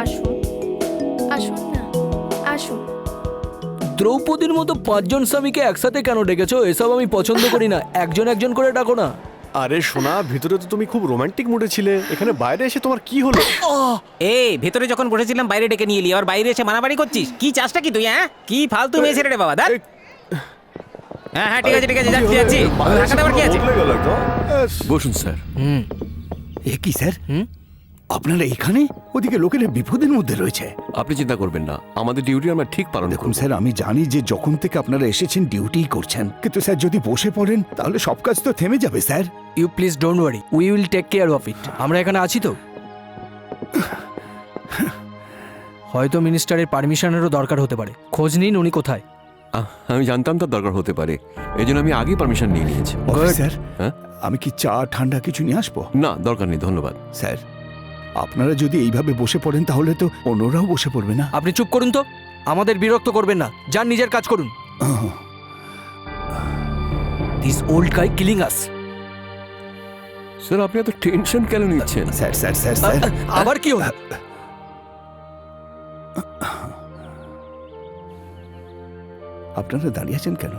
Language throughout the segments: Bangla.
আসুন আসুন না আসুন। দ্রৌপদীর মতো 5 জন স্বামীকে একসাথে কেন ডেকেছো? এসব আমি পছন্দ করি না। একজন একজন করে ডাকো না। আরে সোনা, ভিতরে তো তুমি খুব রোমান্টিক মুডে ছিলে, এখানে বাইরে এসে তোমার কি হলো? এই ভেতরে যখন বসেছিলাম বাইরে ডেকে নিয়ে এলি, আর বাইরে এসে মারামারি করছিস? কি চাষটা কি তুই? হ্যাঁ, কি ফালতু মেয়ে ছেলে রে বাবা। দেখ, হ্যাঁ হ্যাঁ, ঠিক আছে ঠিক আছে, যাচ্ছি যাচ্ছি। ঢাকা দেওয়ার কি আছে? বদলে গেল একদম। বসুন স্যার। এ কি স্যার, আপনারা এখানে? ওদিকে লোকেরা বিপদের মধ্যে রয়েছে। আপনি চিন্তা করবেন না, আমাদের ডিউটি আমরা ঠিক পালন দেখুন করব। স্যার, আমি জানি যে যখন থেকে আপনারা এসেছেন ডিউটিই করছেন, কিন্তু স্যার যদি বসে পড়েন তাহলে সব কাজ তো থেমে যাবে sir. You please don't worry, we will take care of it. আমরা এখানে আছি তো। হয়তো মিনিস্টারের পারমিশনেরও দরকার হতে পারে। খোঁজ নিন উনি কোথায়। আমি জানতাম তার দরকার হতে পারে, এই জন্য আমি আগেই পারমিশন নিয়ে নিয়েছি। স্যার, হ্যাঁ? আমি কি চা ঠান্ডা কিছু নিয়ে আসবো? না, দরকার নেই, ধন্যবাদ। স্যার, আপনারা যদি এইভাবে বসে পড়েন তাহলে তো অন্যরাও বসে পড়বে না। আপনি চুপ করুন তো, আমাদের বিরক্ত করবেন না। যান নিজের কাজ করুন। This old guy killing us. Sir, আপনি এত টেনশন কেন নিচ্ছেন? স্যার স্যার স্যার স্যার, আবার কি হলো? আপনারা দাঁড়িয়ে আছেন কেন?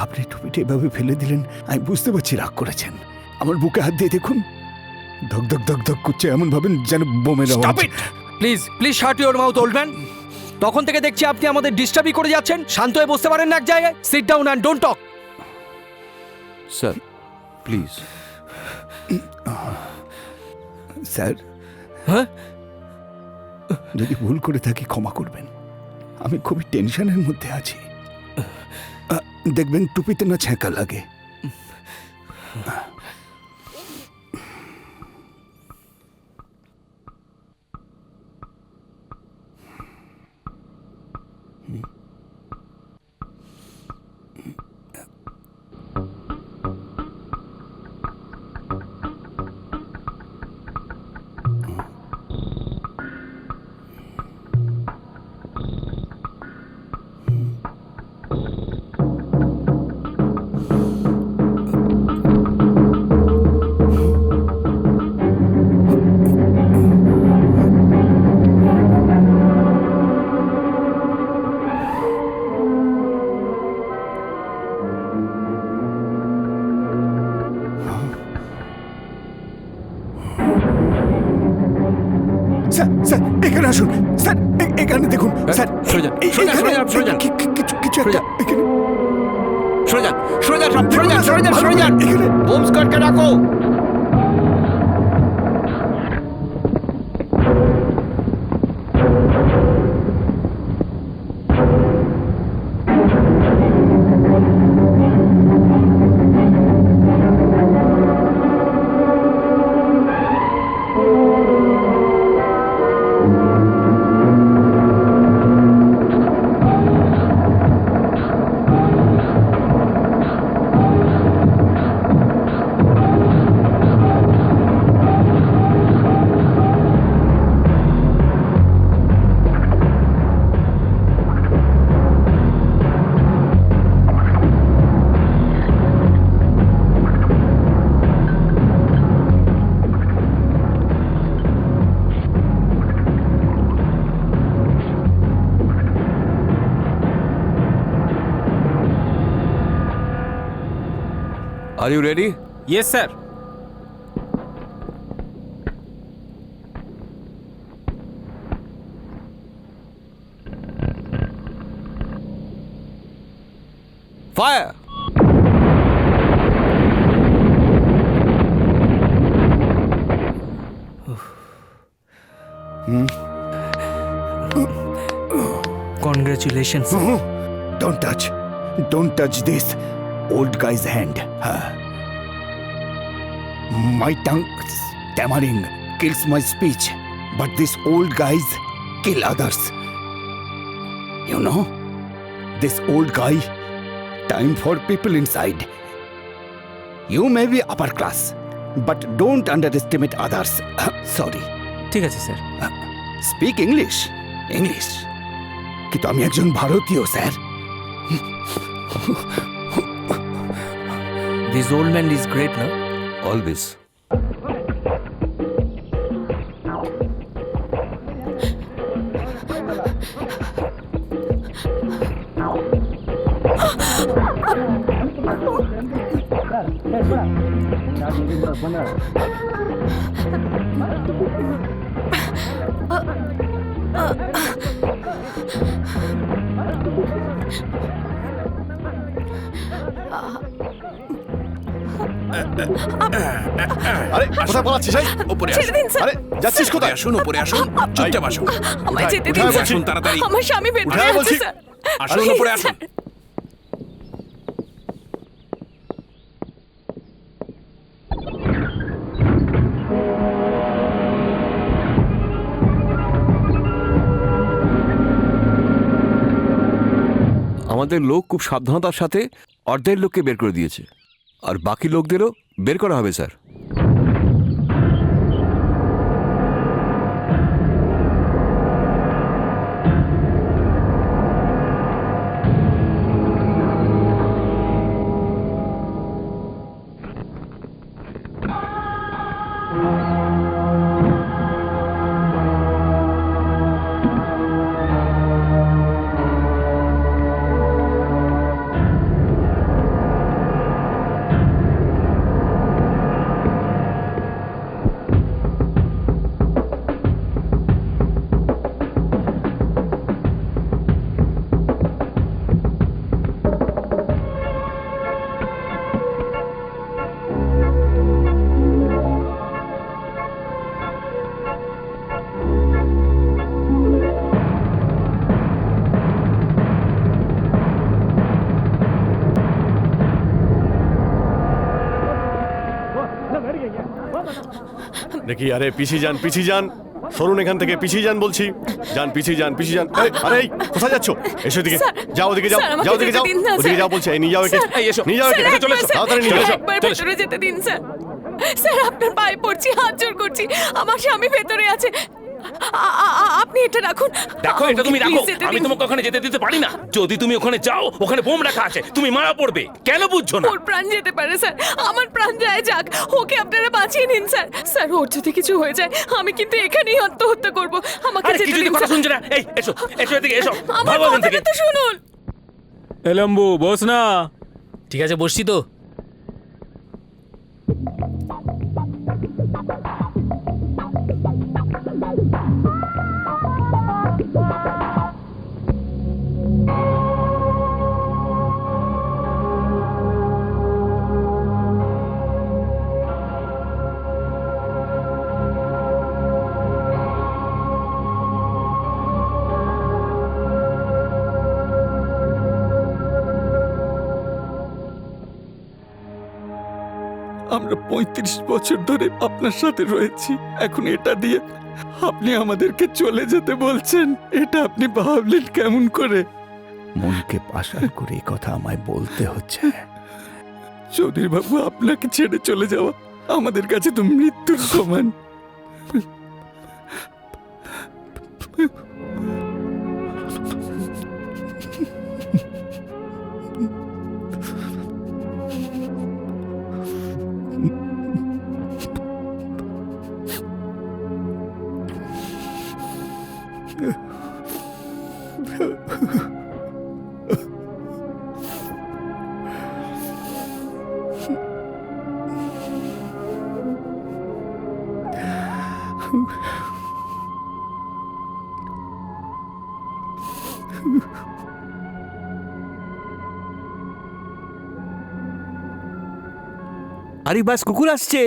আপনি টুপিটা এভাবে ফেলে দিলেন, আমি বুঝতে পারছি রাগ করেছেন। আমার বুকে হাত দিয়ে দেখুন, ধক ধক ধক ধক করছে, এমন ভাবেন যেন বোমের আওয়াজ। Stop it please, please shut your mouth old man. তখন থেকে দেখছি আপনি আমাদের ডিস্টার্বই করে যাচ্ছেন। শান্ত হয়ে বসতে পারেন না এক জায়গায়? Sit down and don't talk. Sir please. Sir, হ্যাঁ, যদি ভুল করে থাকি ক্ষমা করবেন, আমি খুবই টেনশনের মধ্যে আছি। দেখবেন টুপিতে না ছ্যাঁকা লাগে। স্যার স্যার, এখানে আসুন স্যার, এখানে দেখুন স্যার, সরে যান, এই- সরে যান, এইখানে সরে যান, সরে যান। কিছু কিছু সরে একটা যান। এখানে সরে যান, সরে যান, সব সরে যান, সরে যান, ভালো সরে করে যান। এখানে। হোম স্কোয়াডকে ডাকো। Are you ready? Yes sir. Fire! Congratulations. Don't touch this old guy's hand. My tongue stammering kills my speech, but these old guys kill others. You know, this old guy, time for people inside. You may be upper class, but don't underestimate others. Sorry. ঠিক আছে স্যার। Speak English. English. কিন্তু আমি একজন ভারতীয় sir. This old man is great না? Always. আরে কোথায় পালাচ্ছিস? এই, উপরে ছেড়ে দিন স্যার আরে যাচ্ছিস কোথায়? আসুন, উপরে আসুন, চুপচাপ আসুন। আমায় উঠায়, যেতে দিন উঠায় স্যার। বলছি। আসুন তাড়াতাড়ি। আমার স্বামী ভেতরে উঠায় আছে বলছি। স্যার। আসুন, Please, উপরে আসুন। স্যার। আমাদের লোক খুব সাবধানতার সাথে অর্ধেক লোককে বের করে দিয়েছে, আর বাকি লোকদেরও বের করা হবে স্যার। দেখি, আরে পিছিয়ে যান, পিছিয়ে যান, সরুন এখান থেকে, পিছিয়ে যান বলছি। যান, পিছিয়ে যান, পিছিয়ে যান। এই, আরে এই, কোথায় যাচ্ছ? এসো দিকে, স্যার, যাও ওদিকে, যাও স্যার, আমাকে যাও ওদিকে, যেতে যাও দিন না, ওদিকে স্যার। যাও বলছি। এই নিয়ে যাও একে, স্যার, এই এসো, নিয়ে যাও একে, স্যার, চলে একবার এসো, স্যার, তাড়াতাড়ি নিয়ে এসো। একবার চলে এসো। ভেতরে যেতে দিন স্যার। স্যার, আপনার পায়ে পড়ছি, হাত জোর করছি, আমার স্বামী ভেতরে আছে। আপনি এটা রাখুন। দেখো, এটা তুমি আমাকে রাখো, please যেতে আমি দিন। তোমাকে ওখানে যেতে দিতে পারি না। যদি তুমি ওখানে যাও, ওখানে বোম রাখা আছে, তুমি মারা পড়বে। কেন বুঝছো না? ওর প্রাণ যেতে পারে স্যার, আমার প্রাণ যায় যাক, ওকে আপনারা বাঁচিয়ে নিন স্যার। স্যার, ওর যদি কিছু হয়ে যায় আমি কিন্তু এখানেই আত্মহত্যা করব। আমাকে আরে যেতে কিছুই দিন কথা স্যার। শুনছে না। এই এসো, এসো এদিকে, এসো, আমার ভাগো এখান থেকে। কথাটা তো শুনুন। এলম্বু বস না। ঠিক আছে, বসছি তো। আমরা 35 বছর ধরে আপনার সাথে রয়েছি, এখন এটা দিয়ে আপনি আমাদেরকে চলে যেতে বলছেন? এটা আপনি ভাবলেন কেমন করে? মনকে পাশার করে এই কথা আমায় বলতে হচ্ছে। চৌধুরী বাবু, আপনাকে ছেড়ে চলে যাওয়া আমাদের কাছে তো মৃত্যুর সমান। আরে বাস, কুকুর আসছে।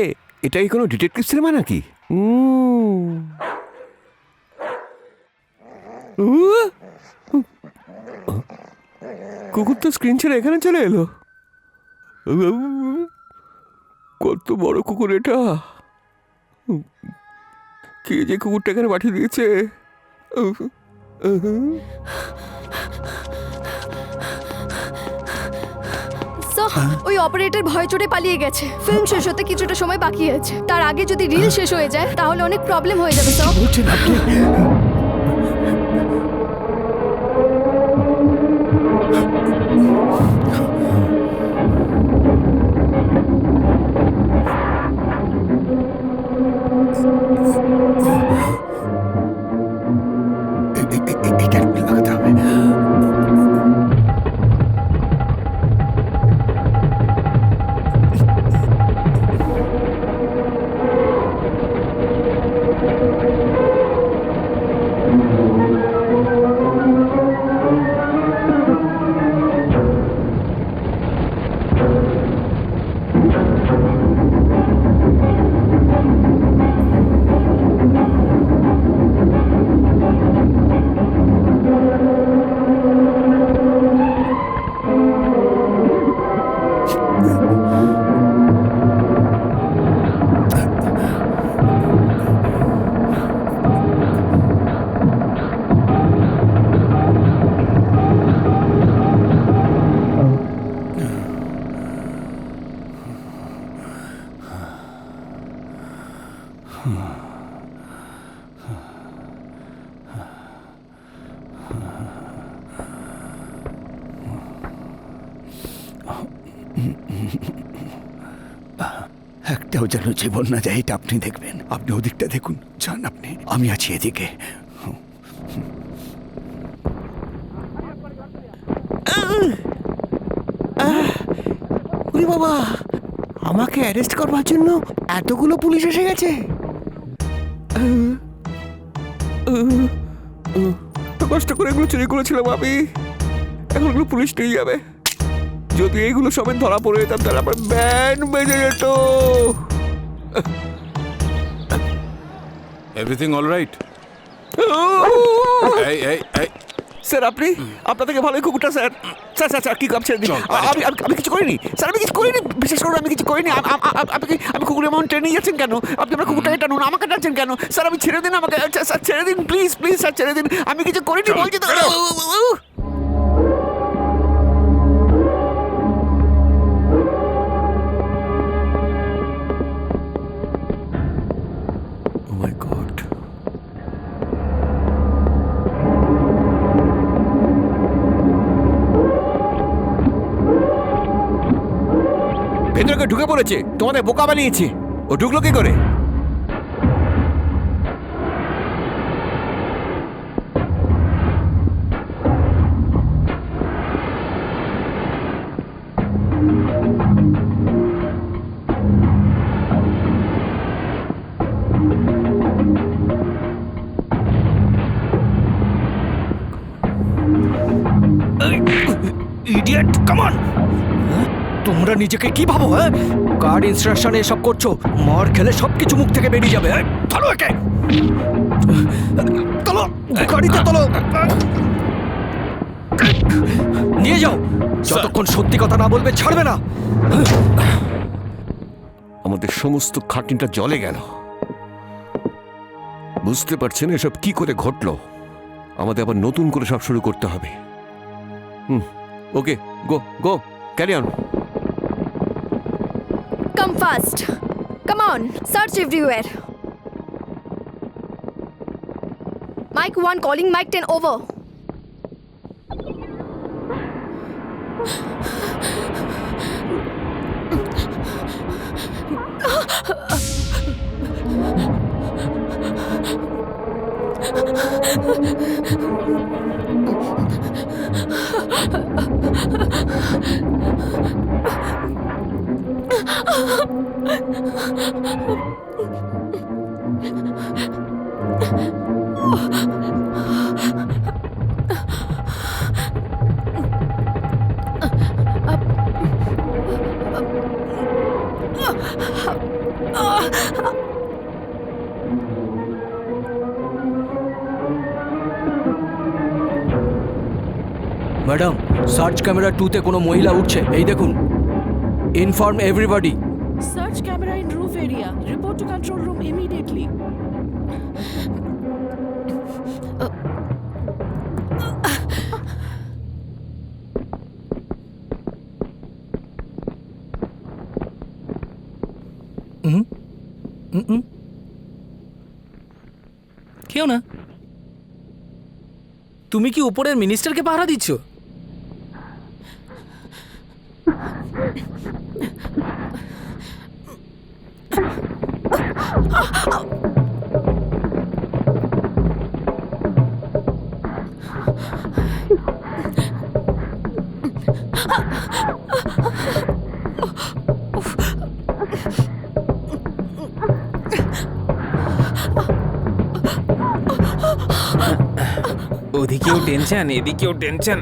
এটা কি কোনো ডিটেকটিভ সিনেমা নাকি? কুকুর তো স্ক্রিন ছেড়ে এখানে চলে এলো। কত বড় কুকুর এটা! কে যে কুকুরটা এখানে পাঠিয়ে দিয়েছে? ওই অপারেটর ভয় চোটে পালিয়ে গেছে। ফিল্ম শেষ হতে কিছুটা সময় বাকি আছে। তার আগে যদি রিল শেষ হয়ে যায় তাহলে অনেক প্রবলেম হয়ে যাবে স্যার। বলছেন আপনি? এটা লাগাতে হবে। একটাও যেন জীবন না যায়, এটা আপনি দেখবেন। আপনি ওদিকটা দেখুন, যান আপনি, আমি আছি এদিকে। ওরে বাবা, আমাকে অ্যারেস্ট করবার জন্য এতগুলো পুলিশ এসে গেছে। তো কষ্ট করে এগুলো চুরি করেছিলাম আমি, এখন এগুলো পুলিশ নিয়ে যাবে। যদি এইগুলো সবাই ধরা পড়ে যেতাম তাহলে আমার ব্যান বেজে যেত। Everything all right? এই এই এই স্যার আপনি, আপনার থেকে ভালোই কুকুরটা স্যার। স্যার স্যার স্যার কি কাপছেন? আমি কিছু করিনি স্যার, আমি কিছু করিনি, বিশেষ করে আমি কিছু করিনি। আপনি কুকুরের এমন ট্রেনে যাচ্ছেন কেন? আপনি আমার কুকুরটাকে টানুন, আমাকে টানছেন কেন? স্যার আমি ছেড়ে দিন আমাকে, স্যার ছেড়ে দিন প্লিজ প্লিজ স্যার ছেড়ে দিন, আমি কিছু করিনি বলছি তো। ও মাই গড। ভেতরে ঢুকে পড়েছে, তোমাদের বোকা বানিয়েছে। ও ঢুকলো কি করে? Idiot, come on! তোমরা নিজেকে কি ভাবো? হ্যাঁ, গার্ড ইনস্ট্রাকশনে এসব করছো, মার খেলে সবকিছু মুখ থেকে বেরিয়ে যাবে। ধরো একে, তোলো, গাড়িতে তোলো, নিয়ে যাও। যতক্ষণ সত্যি কথা না বলবে ছাড়বে না। আমাদের সমস্ত খাটনিটা জলে গেল। বুঝতে পারছেন এসব কি করে ঘটলো? আমাদের আবার নতুন করে সব শুরু করতে হবে। Okay, go go, carry on. Come fast. Come on, search everywhere. Mike 1 calling, Mike 10 over. Madam, search camera 2-তে কোনো মহিলা উঠছে, এই দেখুন। Inform everybody. Search camera in roof area. Report to control room immediately. কেউ না। তুমি কি উপরের মিনিস্টারকে পাহারা দিচ্ছ? ওদিকেও টেনশন, এদিকেও tension.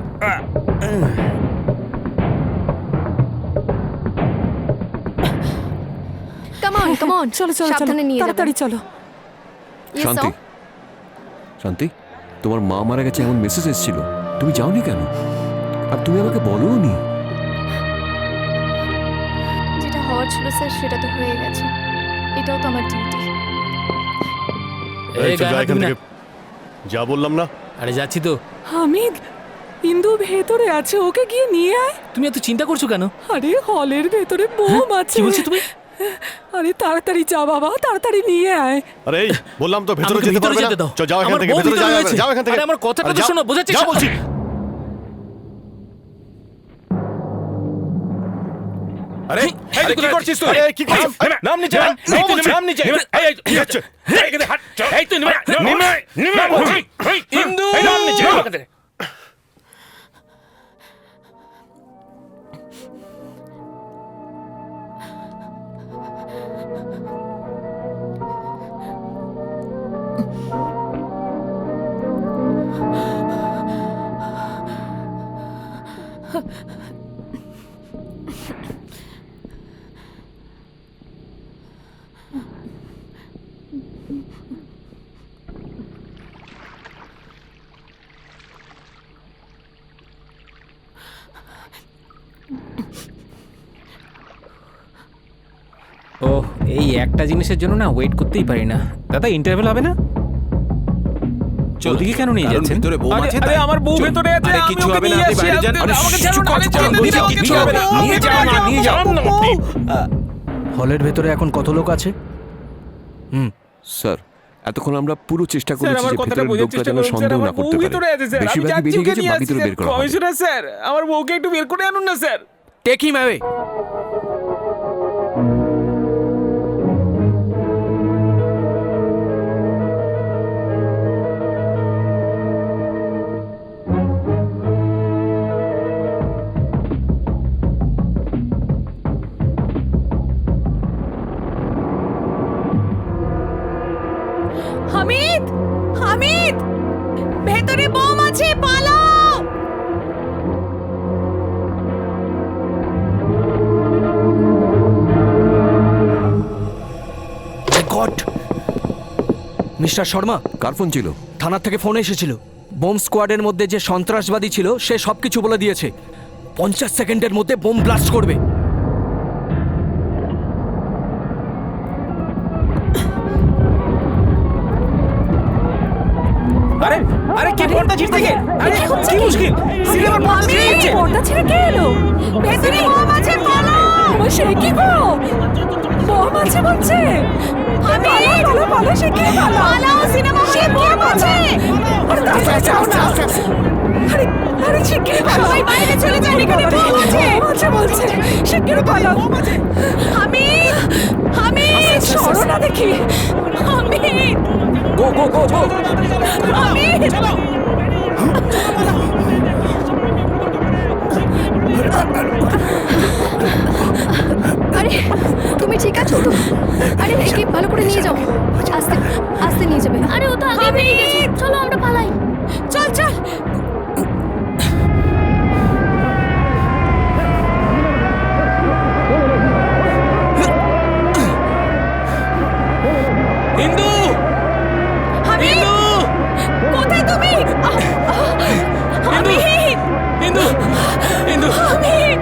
Come on, come on. চলো চলো চলো, সাবধানে নিয়ে যাবেন। তাড়াতাড়ি চলো। Yes, শান্তি, sir. শান্তি, তোমার মা মারা গেছে এমন মেসেজ এসেছিল, তুমি যাওনি কেন? আর তুমি আমাকে বলোনি। যেটা হওয়ার ছিল স্যার সেটা তো হয়ে গেছে, এটাও তো আমার ডিউটি। এই তো, যা এখান থেকে। যা বললাম না। আরে যাচ্ছি তো। হামিদ, ইন্দু ভেতরে আছে, ওকে গিয়ে নিয়ে আয়। তুমি এত চিন্তা করছো কেন? আরে হলের ভেতরে বোম আছে। কি বলছো তুমি? আরে তাড়াতাড়ি যা বাবা, তাড়াতাড়ি নিয়ে আয়। আরে এই, বললাম তো ভেতরে আমাকে যেতে ভিতরে পারবে না। যেতে দাও। চল, যাও এখান আমার থেকে, বউ ভেতরে ভিতরে যাও, রয়েছে। যাও এখান থেকে। আরে আমার কথাটা আরে তো যাও, শোনো, বোঝাচ্ছি। যাও বলছি। আরে আরে, কি করছিস তুই? আরে, কি করছিস? আরে, নাম নিচে নাম, এই তুই বলছি। নাম নিচে কি হচ্ছে? এই হাত এই তুই নিমে ইন্দু নাম নিচে ও এই একটা জিনিসের জন্য না ওয়েট করতেই পারি না। দাদা ইন্টারভেল হবে না? ওদিকে কেন নিয়ে কারণ যাচ্ছেন? ভিতরে বউ আছে আরে তাই। আমার বউ ভেতরে আছে, আরে আমি কিছু ওকে হবে না, নিয়ে আপনি আসি, বাইরে যান। আপনি- আরে আমাকে চুপ ছাড়ুন, কর, আমি চুপ ছেড়ে কর, দিন, বলছি, আমাকে কিচ্ছু ছাড়ুন, হবে না, আমি নিয়ে ভেতরে যাও না, যাবো। নিয়ে যাও। হলের ভেতরে এখন কত লোক আছে? স্যার এতক্ষণ আমরা পুরো চেষ্টা স্যার, করেছি আমার যে কথাটা ভেতরের বোঝার লোকটা চেষ্টা যেন করুন, স্যার, সন্দেহ আমার না বউ করতে ভিতরে পারে আছে, স্যার, আমি বেশিরভাগই যাচ্ছি, বেরিয়ে ওকে গেছে, নিয়ে বাকি আসছি, দুটো স্যার। বের করা হবে। কমিশনার স্যার, আমার বউকে একটু বের করে আনুন না sir. Take him away. Hamid, Hamid, ভেতরে বোম আছে, পালাও। গড, মিস্টার শর্মা, কার ফোন ছিল? থানার থেকে ফোন এসেছিল। বোম স্কোয়াডের মধ্যে যে সন্ত্রাসবাদী ছিল সে সবকিছু বলে দিয়েছে। 50 সেকেন্ডের মধ্যে বোম ব্লাস্ট করবে। আরে আরে কে পর্দা ছিঁড়ছে কে? আরে কি হচ্ছে কি কি? মুশকিল? সিনেমার পর্দা ছিঁড়ে যাচ্ছে। পর্দা ছেড়ে কে এলো? ভেতরে বোম আছে, পালাও। সে কি গো? বোম আছে বলছে। হামিদ, পালাও, পালাও, সে কি? পালাও, সিনেমা হলে বোম আছে। আরে তাড়াতাড়ি যাও না। আরে আরে শিগগিরই পালাও, সবাই বাইরে চলে যান, এখানে বোম আছে। আচ্ছা বলছে, শিগগিরই পালাও। হামিদ, হামিদ, সরো না দেখি। হামিদ, গো গো গো গো। হামিদ, আরে তুমি ঠিক আছো তো? আরে একে ভালো করে নিয়ে যাও, আস্তে আস্তে নিয়ে যাবে। আরে ও তো আগে বেরিয়ে গেছে, চলো আমরা পালাই। চল চল। হিন্দু হামিদ, কোথায় তুমি? হামিদ, হিন্দু হিন্দু হামিদ,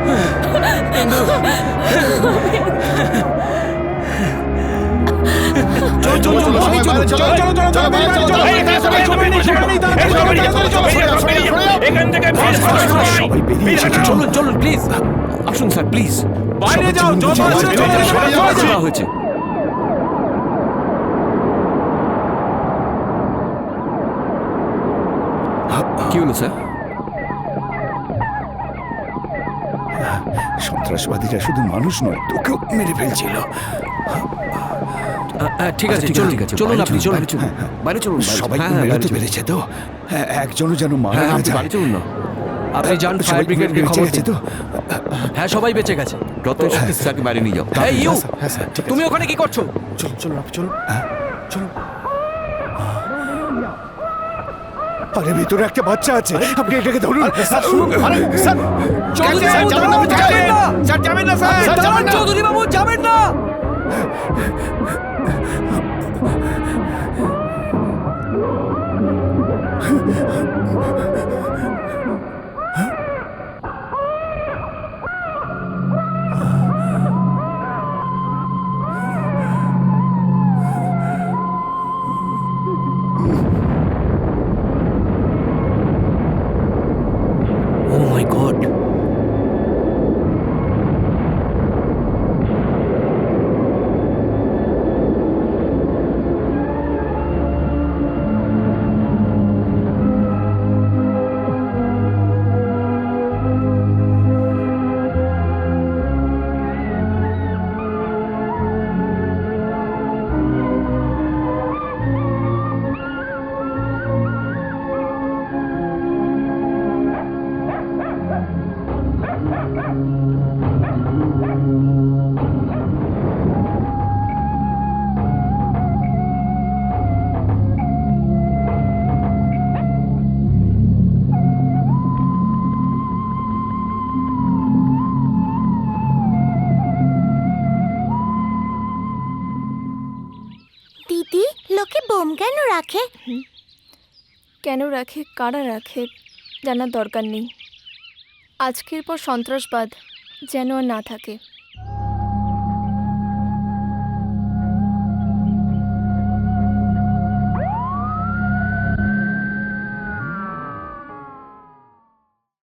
চল চল চল সবাই বাইরে চলো চলো বাইরে চলো এখান থেকে সবাই বেরিয়ে এসেছে, চলো। চলুন চলুন প্লিজ। আসুন স্যার প্লিজ। বাইরে যাও, জল করা হয়েছে। কি হলো স্যার? সন্ত্রাসবাদীরা শুধু মানুষ নয়, তোকেও মেরে ফেলছিল। ঠিক আছে, ঠিক চলুন ঠিক আছে, চলুন, বাইরে আপনি চলুন। বাইরে চলুন, বাইরে চলুন, বাইরে সবাই চলুন। হ্যাঁ, মেরে বাইরে তো চলুন। পেরেছে তো? হ্যাঁ, একজনও যেন মারা হ্যাঁ, না আপনি যায়। বাড়ি চলুন না। আপনি যান, সবাই ফায়ার ব্রিগেডকে বেঁচে খবর গেছে দিন। তো? হ্যাঁ, সবাই বেঁচে গেছে। রতেশ স্যারকে বাইরে নিয়ে যাও। এই ইউ, হ্যাঁ স্যার ঠিক আছে তুমি ওখানে কি করছো? চলো চলো আপনি চলো চলো আরে ভিতরে একটা বাচ্চা আছে, আপনি এটাকে ধরুন। আরে স্যার চৌধুরী স্যার, বাবু, যাবেন না, আপনি যাবেন না। স্যার যাবেন না স্যার। স্যার, যাবেন না। চৌধুরী বাবু যাবেন না। Oh my God! বোম কেন রাখে? কেন রাখে, কারা রাখে জানার দরকার নেই। আজকের পর সন্ত্রাসবাদ যেন আর না থাকে।